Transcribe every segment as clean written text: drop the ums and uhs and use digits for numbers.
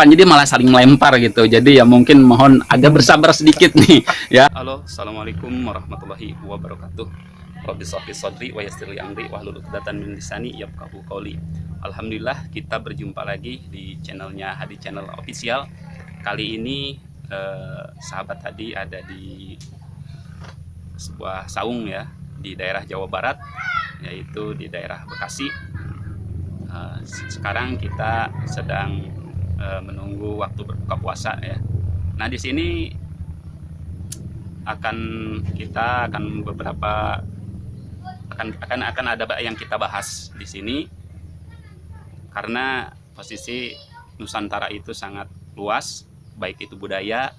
bukannya dia malah saling melempar gitu. Jadi ya mungkin mohon agak bersabar sedikit nih ya. Halo, assalamualaikum warahmatullahi wabarakatuh. Rabbi shrah li sadri wa yassir li amri wahlul 'uqdatam min lisani yafqahu qawli. Alhamdulillah kita berjumpa lagi di channelnya Hadi Channel Official. Kali ini sahabat Hadi ada di sebuah saung ya di daerah Jawa Barat, yaitu di daerah Bekasi. Sekarang kita sedang menunggu waktu berbuka puasa ya. Nah, di sini kita akan beberapa akan ada yang kita bahas di sini, karena posisi Nusantara itu sangat luas, baik itu budaya,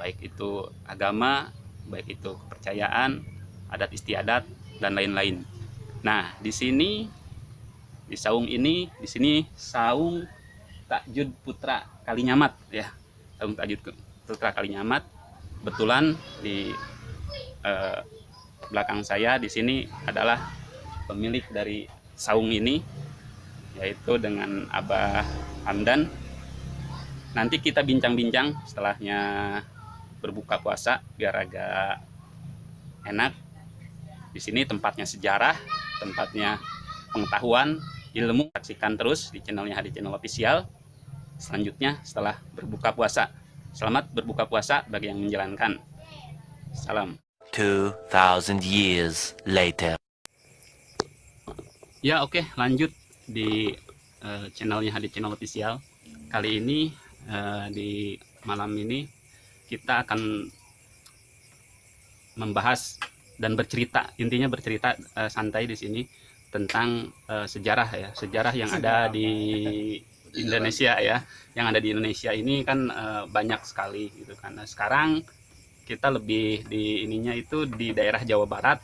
baik itu agama, baik itu kepercayaan, adat istiadat dan lain-lain. Nah, di sini di saung ini, di sini saung Takjud Putra Kalinyamat ya. Saung Takjud Putra Kalinyamat. Betulan di belakang saya di sini adalah pemilik dari saung ini, yaitu dengan Abah Hamdan. Nanti kita bincang-bincang setelahnya berbuka puasa biar agak enak. Di sini tempatnya sejarah, tempatnya pengetahuan, ilmu. Saksikan terus di channelnya Hadi Channel Official. Selanjutnya setelah berbuka puasa. Selamat berbuka puasa bagi yang menjalankan. Salam. 2000 years later. Ya, oke, lanjut di channelnya Hadi Channel Official. Kali ini di malam ini kita akan membahas dan bercerita, intinya bercerita santai di sini tentang sejarah ya, sejarah yang ada di Indonesia ya. Yang ada di Indonesia ini kan banyak sekali gitu kan. Nah, sekarang kita lebih di ininya itu di daerah Jawa Barat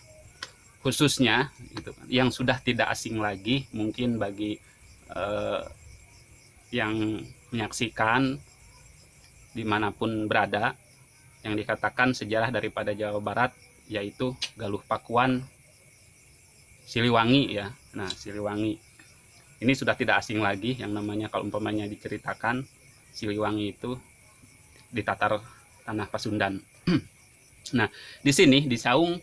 khususnya gitu kan, yang sudah tidak asing lagi mungkin bagi yang menyaksikan dimanapun berada, yang dikatakan sejarah daripada Jawa Barat yaitu Galuh Pakuan Siliwangi ya. Nah, Siliwangi ini sudah tidak asing lagi, yang namanya kalau umpamanya diceritakan Siliwangi itu ditatar tanah Pasundan. Nah, di sini di saung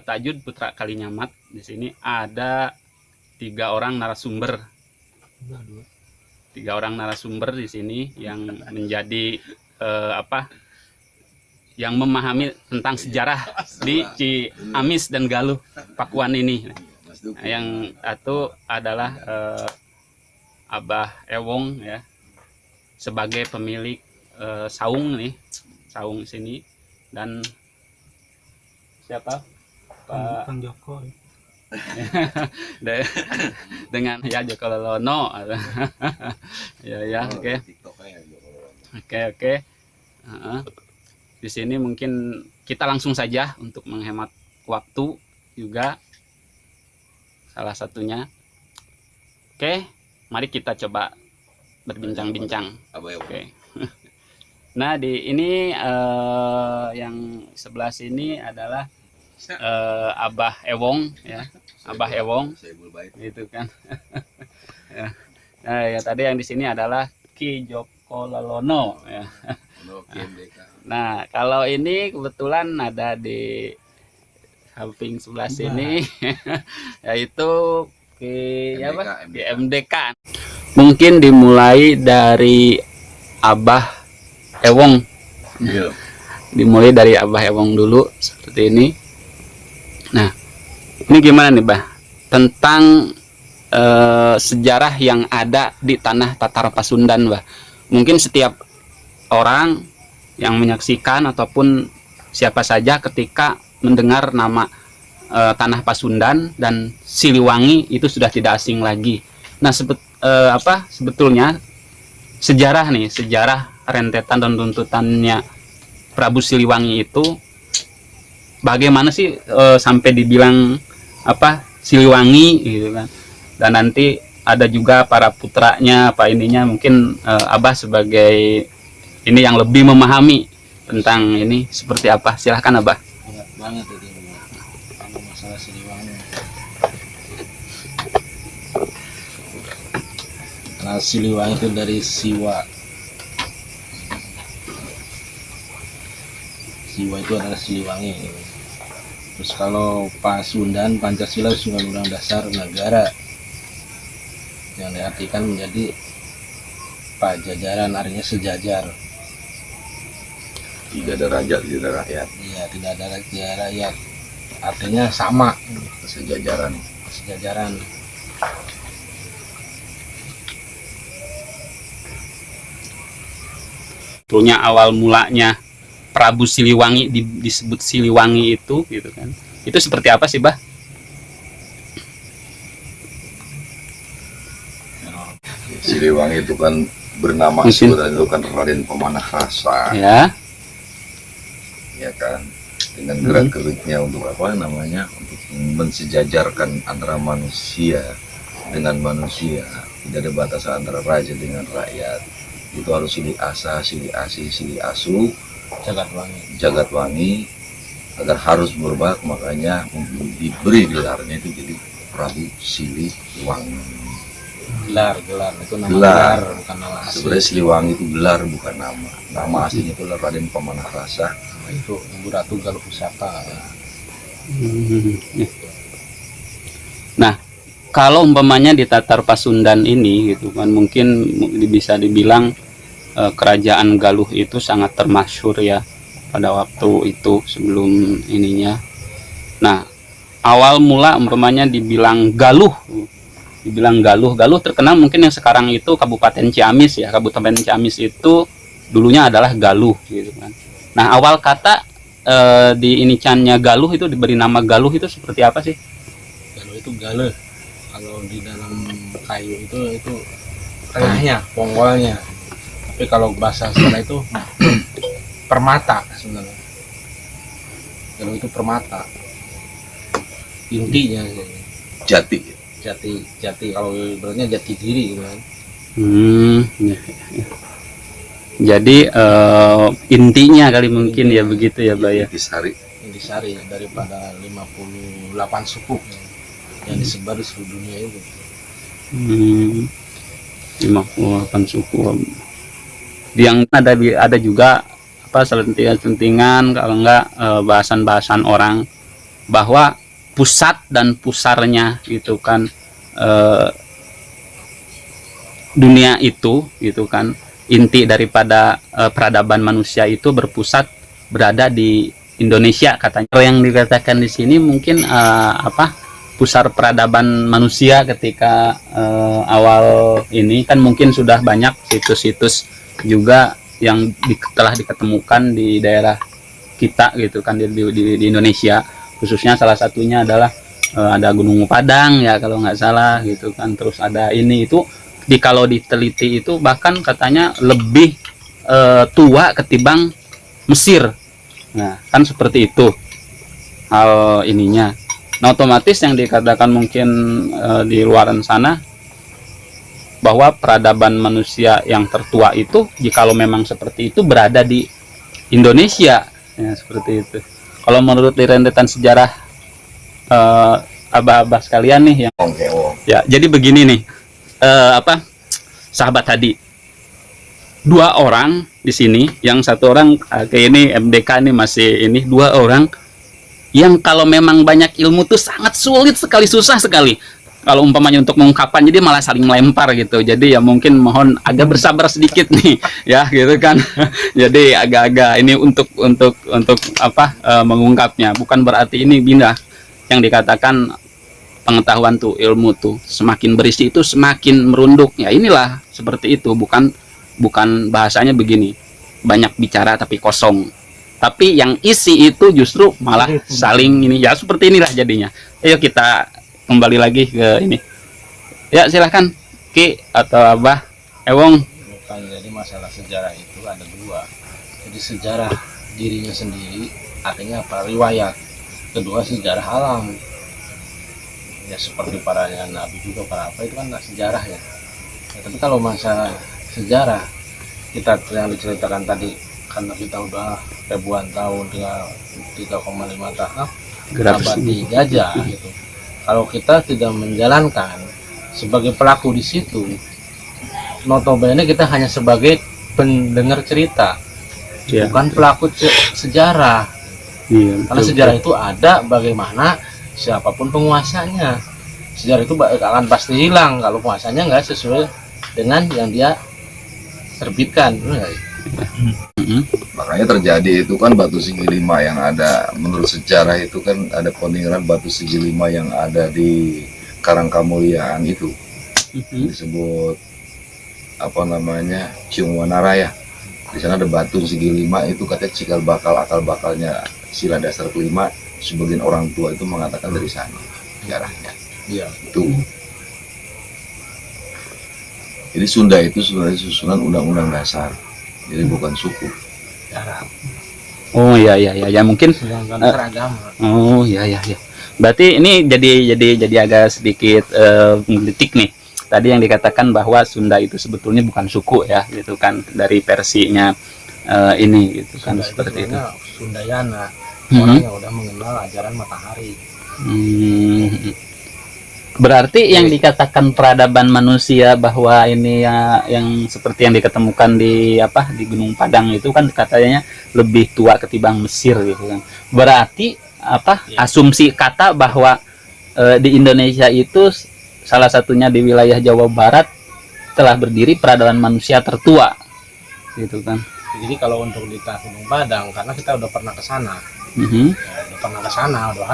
Takjud Putra Kalinyamat di sini ada 3 orang narasumber. 3 orang narasumber di sini yang menjadi yang memahami tentang sejarah di Ciamis dan Galuh Pakuan ini. Nah, yang satu adalah Abah Ewong ya, sebagai pemilik saung nih, saung sini, dan siapa? Pak Joko. dengan ya Joko Lelono. ya oke. Di sini mungkin kita langsung saja untuk menghemat waktu juga salah satunya. Oke, mari kita coba berbincang-bincang. Oke. Nah, di ini yang sebelah sini adalah Abah Ewong ya, Abah Ewong gitu kan. Nah, ya tadi yang di sini adalah Ki Joko Lelono ya. Nah, kalau ini kebetulan ada di samping sebelah sini yaitu Ki apa? Di MDK. Mungkin dimulai dari Abah Ewong. Dimulai dari Abah Ewong dulu seperti ini. Nah, ini gimana nih, Bah? Tentang sejarah yang ada di tanah Tatar Pasundan, Bah. Mungkin setiap orang yang menyaksikan ataupun siapa saja ketika mendengar nama tanah Pasundan dan Siliwangi itu sudah tidak asing lagi. Nah, sebetulnya sejarah nih, sejarah rentetan dan tuntutannya Prabu Siliwangi itu bagaimana sih sampai dibilang Siliwangi gitu kan. Dan nanti ada juga para putranya ininya, mungkin Abah sebagai ini yang lebih memahami tentang ini seperti apa. Silahkan Abah. Berat banget itu kalau masalah Siliwangi. Karena Siliwangi itu dari Siwa peristiwa itu adalah Siliwangi. Terus kalau Pasundan, Pancasila itu Undang-Undang Dasar Negara, yang diartikan menjadi pajajaran, artinya sejajar. Tidak ada raja, tidak ada rakyat. Iya, tidak ada rakyat, artinya sama, Sejajaran. sejajaran. Sebetulnya awal mulanya Prabu Siliwangi disebut Siliwangi itu gitu kan. Itu seperti apa sih, Bah? Siliwangi itu kan bernama Mungkin. sebenarnya itu kan Raden Pemanah Rasa, Ya. ya kan, dengan gerak-geriknya untuk apa namanya, untuk mensejajarkan antara manusia dengan manusia, tidak ada batasan antara raja dengan rakyat. Itu harus silih asa, silih asi, silih asu, Jagatwangi. Jagatwangi, agar harus berbak, makanya diberi gelarnya itu jadi Prabu Siliwangi. Gelar itu nama Gelar. gelar, bukan nama asli. Sebenarnya Siliwangi itu gelar, bukan nama. Nama aslinya itu Raden Pemanah Rasa. Itu Ibu Ratu Galuh Pusaka. Nah, kalau umpamanya di Tatar Pasundan ini gitu kan, mungkin bisa dibilang kerajaan Galuh itu sangat termasyhur ya pada waktu itu sebelum ininya. Nah, awal mula umpamanya dibilang Galuh terkenal mungkin yang sekarang itu Kabupaten Ciamis ya. Kabupaten Ciamis itu dulunya adalah Galuh gitu kan. Nah, awal kata di inicannya Galuh itu diberi nama Galuh itu seperti apa sih? Galuh itu gale. Kalau di dalam kayu itu tengahnya, ponggolnya. Tapi kalau bahasa sana itu permata sebenarnya. Galuh itu permata. Intinya Jati. jati kalau ibaratnya jati diri gitu kan. Ya, ya. Jadi intinya kali mungkin ya begitu ya, Mbak ya. Intisari. Intisari daripada 58 suku yang disebar di seluruh dunia itu. 58 suku. Yang ada juga apa selentingan-selentingan kalau enggak bahasan-bahasan orang bahwa pusat dan pusarnya gitu kan dunia itu gitu kan, inti daripada peradaban manusia itu berada di Indonesia katanya. Yang dikatakan di sini mungkin pusar peradaban manusia ketika awal ini kan mungkin sudah banyak situs-situs juga yang telah diketemukan di daerah kita gitu kan, di Indonesia. Khususnya salah satunya adalah ada Gunung Padang ya kalau nggak salah gitu kan. Terus ada ini itu kalau diteliti itu bahkan katanya lebih tua ketimbang Mesir. Nah kan seperti itu hal ininya. Nah otomatis yang dikatakan mungkin di luaran sana bahwa peradaban manusia yang tertua itu jikalau memang seperti itu berada di Indonesia ya, seperti itu. Kalau menurut di rentetan sejarah abah-abah sekalian nih yang ya, jadi begini nih sahabat tadi, 2 orang di sini, yang 1 orang kayak ini MDK nih masih ini, 2 orang yang kalau memang banyak ilmu tuh sangat sulit sekali, susah sekali kalau umpamanya untuk mengungkapkan, jadi malah saling melempar gitu. Jadi ya mungkin mohon agak bersabar sedikit nih ya gitu kan. Jadi agak-agak ini untuk mengungkapnya, bukan berarti ini pindah yang dikatakan pengetahuan tuh, ilmu tuh semakin berisi itu semakin merunduk ya. Inilah seperti itu, bukan bahasanya begini, banyak bicara tapi kosong, tapi yang isi itu justru malah saling ini ya, seperti inilah jadinya. Ayo kita kembali lagi ke ini ya, silahkan Ki atau Abah Ewong. Bukan, jadi masalah sejarah itu ada 2. Jadi sejarah dirinya sendiri artinya apa, riwayat. Kedua sejarah alam ya, seperti para nabi juga, para apa itu kan sejarah ya. Tapi kalau masalah sejarah kita yang diceritakan tadi, karena kita udah ribuan tahun, 3,5 tahun abad dijajah gitu. Kalau kita tidak menjalankan sebagai pelaku di situ, notabene kita hanya sebagai pendengar cerita. Iya, bukan pelaku sejarah. iya, Karena betul, sejarah itu ada bagaimana siapapun penguasanya. Sejarah itu akan pasti hilang kalau penguasanya nggak sesuai dengan yang dia terbitkan. Makanya terjadi itu kan batu sigi lima yang ada, menurut sejarah itu kan ada peninggalan batu sigi lima yang ada di Karangkamuliaan itu, disebut apa namanya, Ciungwanaraya. Di sana ada batu segi lima, itu katanya cikal bakal akal bakalnya sila dasar kelima. Sebagian orang tua itu mengatakan dari sana sejarahnya. Iya. Itu. Jadi Sunda itu sebenarnya susunan undang-undang dasar. Jadi bukan suku. Sejarah. Oh iya iya iya ya mungkin. Sedangkan agama. Oh iya iya iya. Berarti ini jadi agak sedikit menggelitik nih. Tadi yang dikatakan bahwa Sunda itu sebetulnya bukan suku ya, gitu kan, dari versinya ini gitu kan, Sunda seperti itu. Sundayana, Mhm. orang yang udah mengenal ajaran matahari. Berarti yang dikatakan peradaban manusia bahwa ini ya, yang seperti yang diketemukan di di Gunung Padang itu kan katanya lebih tua ketimbang Mesir gitu kan. Berarti Ya. asumsi kata bahwa di Indonesia itu salah satunya di wilayah Jawa Barat telah berdiri peradaban manusia tertua gitu kan. Jadi kalau untuk di Gunung Padang, karena kita udah pernah ke sana, Mhm, udah pernah ke sana, udah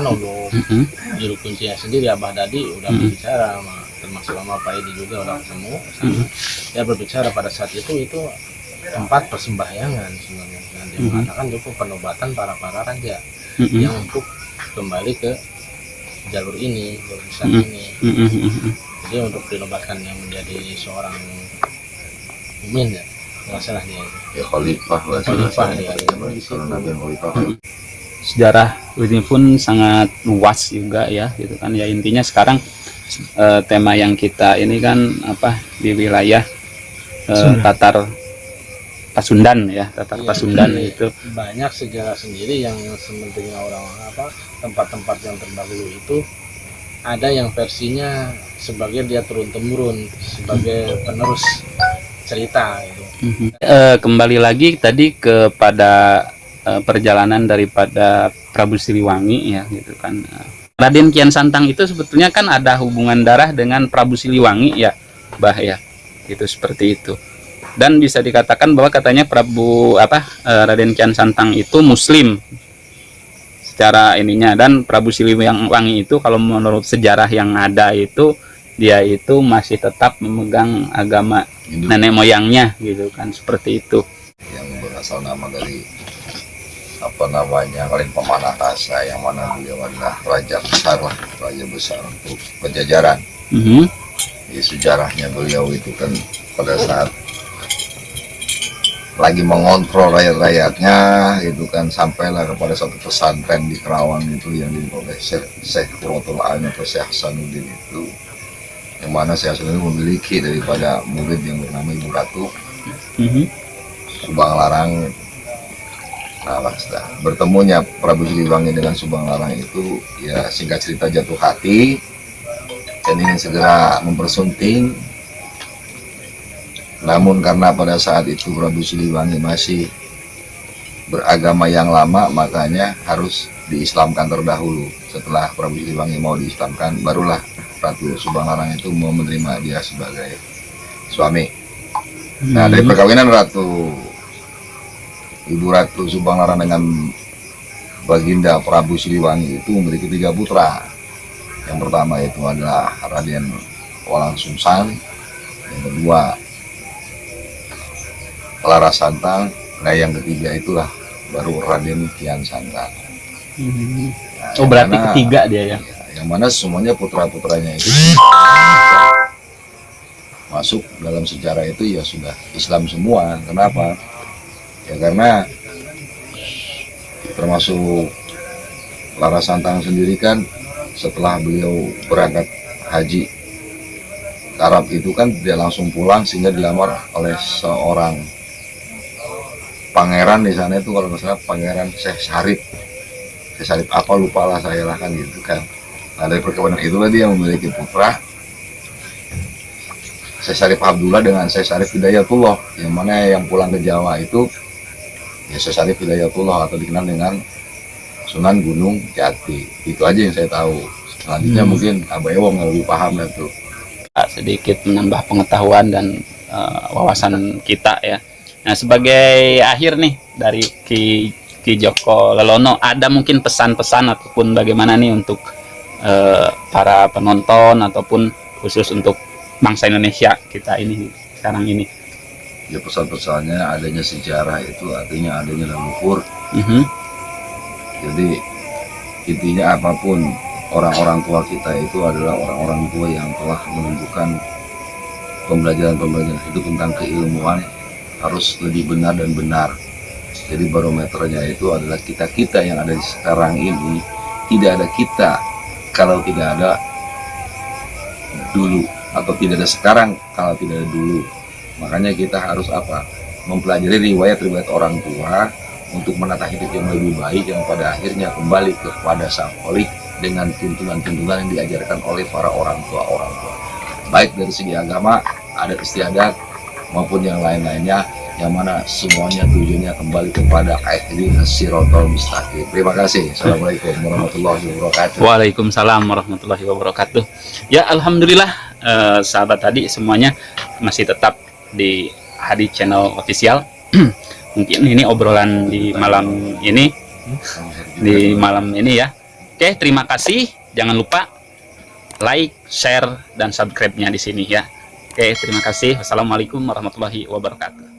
mhm, juru kuncinya sendiri Abah Dadi udah berbicara sama, termasuk sama Pak Edi juga udah ketemu ke sana. Dia berbicara pada saat itu tempat persembahyangan sebenarnya. Dan dia mengatakan itu penobatan para raja mhm, yang untuk kembali ke jalur ini, jalur besar ini. mhm, mhm. Jadi untuk dinobatkan yang menjadi seorang mumin ya, nggak salah dia. Ya khalifah lah. Khalifah, ya. Kalau Nabi khalifah. Sejarah ini pun sangat luas juga ya gitu kan ya, intinya sekarang tema yang kita ini kan di wilayah Tatar Pasundan ya, Tatar Iya, Pasundan jadi itu banyak sejarah sendiri yang sementingnya orang tempat-tempat yang terdahulu itu ada yang versinya sebagai dia turun temurun sebagai penerus cerita gitu. kembali lagi tadi kepada perjalanan daripada Prabu Siliwangi ya gitu kan. Raden Kian Santang itu sebetulnya kan ada hubungan darah dengan Prabu Siliwangi ya, Bah ya. Gitu seperti itu. Dan bisa dikatakan bahwa katanya Raden Kian Santang itu muslim secara ininya, dan Prabu Siliwangi itu kalau menurut sejarah yang ada itu dia itu masih tetap memegang agama Hindu nenek moyangnya gitu kan, seperti itu. yang berasal nama dari apa namanya, Kalian Pamanakasa, yang mana beliau adalah raja besar untuk Pajajaran. Di sejarahnya beliau itu kan pada saat lagi mengontrol rakyat-rakyatnya itu kan, sampailah kepada satu pesantren di Kerawang itu yang dipimpin oleh Syekh Qurratul Ain atau Syekh Hasanuddin itu, yang mana Syekh Hasanuddin memiliki daripada murid yang bernama Ibu Ratu Subang Larang. Nah, setelah bertemunya Prabu Siliwangi dengan Subang Larang itu, ya singkat cerita jatuh hati dan ingin segera mempersunting. Namun karena pada saat itu Prabu Siliwangi masih beragama yang lama, makanya harus diislamkan terdahulu. Setelah Prabu Siliwangi mau diislamkan, barulah Ratu Subang Larang itu mau menerima dia sebagai suami. Nah, dari perkawinan Ibu Ratu Subang Larang dengan Baginda Prabu Siliwangi itu memiliki 3 putra. Yang pertama itu adalah Raden Walang Sungsang, yang kedua Lara Santang, nah yang ketiga itulah baru Raden Kian Santang. Nah, Oh berarti mana, ketiga dia ya. yang mana semuanya putra-putranya itu masuk dalam sejarah itu ya sudah Islam semua. Kenapa? Ya karena termasuk Lara Santang sendiri kan setelah beliau berangkat haji ke Arab itu kan dia langsung pulang, sehingga dilamar oleh seorang pangeran di sana itu, kalau nggak salah Pangeran Syekh Sarip apa lupa lah saya lah kan gitu kan. Nah dari perkawinan itulah dia memiliki putra Syekh Sarip Abdullah dengan Syekh Sarip Hidayatullah, yang mana yang pulang ke Jawa itu ya Syekh Syarif Hidayatullah atau dikenal dengan Sunan Gunung Jati. Itu aja yang saya tahu. Selanjutnya mungkin Abah Ewong yang lebih paham dan tuh. Sedikit menambah pengetahuan dan wawasan kita ya. Nah, sebagai akhir nih dari Ki Joko Lelono, ada mungkin pesan-pesan ataupun bagaimana nih untuk para penonton ataupun khusus untuk bangsa Indonesia kita ini sekarang ini? Ya pesan-pesannya adanya sejarah itu artinya adanya leluhur. Jadi intinya apapun, orang-orang tua kita itu adalah orang-orang tua yang telah menunjukkan pembelajaran hidup tentang keilmuan harus lebih benar dan benar. Jadi barometernya itu adalah kita-kita yang ada di sekarang ini. Tidak ada kita kalau tidak ada dulu, atau tidak ada sekarang kalau tidak ada dulu. Makanya kita harus apa? Mempelajari riwayat-riwayat orang tua untuk menata hidup yang lebih baik, yang pada akhirnya kembali kepada sang Khalid dengan tuntunan-tuntunan yang diajarkan oleh para orang tua. Baik dari segi agama, adat istiadat maupun yang lain-lainnya, yang mana semuanya tujuannya kembali kepada ihdinas siratal mustaqim. Terima kasih. Assalamualaikum warahmatullahi wabarakatuh. Waalaikumsalam warahmatullahi wabarakatuh. Ya, alhamdulillah sahabat Hadi semuanya masih tetap di Hadi Channel Official. Mungkin ini obrolan di malam ini, ya. Oke, terima kasih. Jangan lupa like, share, dan subscribe-nya di sini ya. Oke, terima kasih. Wassalamualaikum warahmatullahi wabarakatuh.